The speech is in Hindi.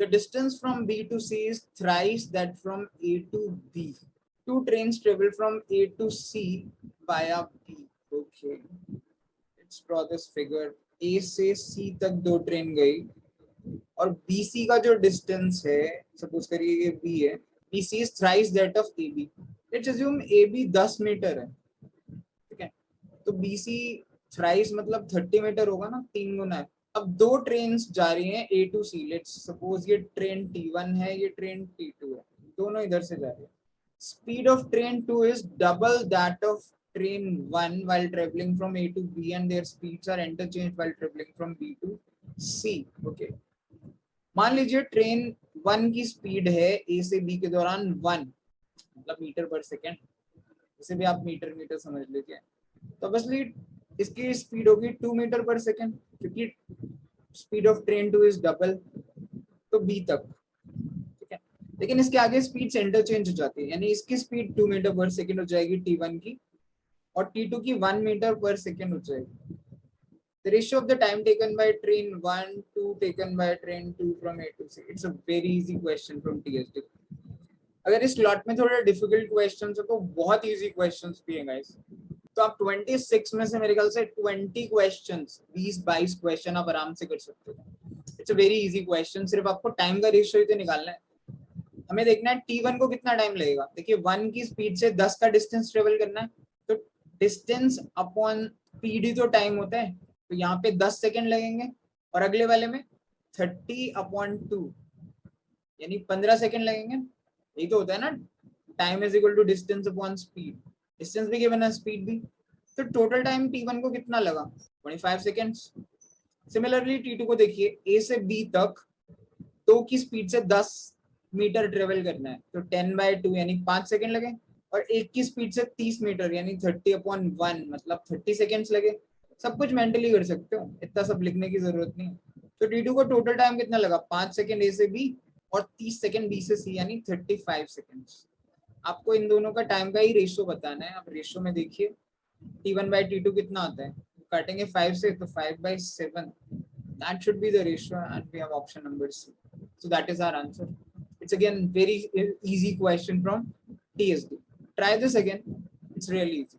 The distance from B to C is thrice that from A to B. Two trains travel from A to C via B. Okay. Let's draw this figure. A से C तक दो ट्रेन गई और BC का जो डिस्टेंस है, सपोज करिए ये B है, BC is thrice that of AB. Let's assume AB 10 metre है, ठीक है, तो BC thrice मतलब 30 मीटर होगा ना, 3 गुना है. अब दो ट्रेन जा रही हैं A to C. Let's suppose ये ट्रेन T1 है, ये ट्रेन T2 है, दोनों इधर से जा रही है. Speed of train 2 is double that of train 1 while traveling from A to B and their speeds are interchanged while traveling from B to C. Okay. मान लीजिए ट्रेन 1 की स्पीड है A से B के दौरान 1, मतलब मीटर पर सेकेंड, इसे भी आप मीटर समझ लीजिए. तो ऑब्वियसली इसकी स्पीड होगी 2 मीटर पर सेकेंड, क्योंकि speed of train 2 is double, तो B तक. लेकिन इसके आगे स्पीड इंटरचेंज हो जाती है, यानी इसकी स्पीड 2 मीटर पर सेकेंड हो जाएगी T1 की, और T2 की 1 मीटर पर सेकेंड हो जाएगी. The ratio of the time taken by train 1 to taken by train 2 from A to C. It's a very easy question from TSD. अगर इस स्लॉट में थोड़े डिफिकल्ट क्वेश्चंस हो तो बहुत इजी क्वेश्चंस भी हैं गाइस. तो आप 26 में से मेरे ख्याल से 20 क्वेश्चंस, 20-22 क्वेश्चन आप आराम से कर सकते हो. It's a very easy question. सिर्फ आपको टाइम का रेशियो ही तो निकालना है. हमें देखना है T1 को कितना टाइम लगेगा. देखिए 1 की स्पीड से 10 का डिस्टेंस ट्रेवल करना है, तो डिस्टेंस अपॉन स्पीड ही तो टाइम होता है. तो यहाँ पे 10 सेकेंड लगेंगे, और अगले वाले में 30/2 यानी 15 सेकेंड लगेंगे. यही तो होता है ना, time is equal to distance upon speed. Distance भी गिवन है, स्पीड भी. तो टोटल टाइम T1 को कितना लगा, 25 सेकेंड्स. सिमिलरली T2 को देखिए, A से B तक 2 की स्पीड से 10 मीटर ट्रेवल करना है, तो 10/2 यानी 5 सेकेंड लगे, और 1 की स्पीड से 30 मीटर यानी 30/1 मतलब 30 सेकेंड्स लगे. सब कुछ मेंटली कर सकते हो, इतना सब लिखने की जरूरत नहीं. तो T2 को टोटल टाइम कितना लगा, 5 सेकेंड A से B और 30 सेकेंड B से C यानी 35 सेकेंड्स. आपको इन दोनों का टाइम का ही रेशियो बताना है. आप रेशियो में देखिए T1/T2 कितना आता है, काटेंगे 5 से तो 5/7. That should be the ratio and we have option number C. So that is our answer. It's again very easy question from TSD. Try this again. It's really easy.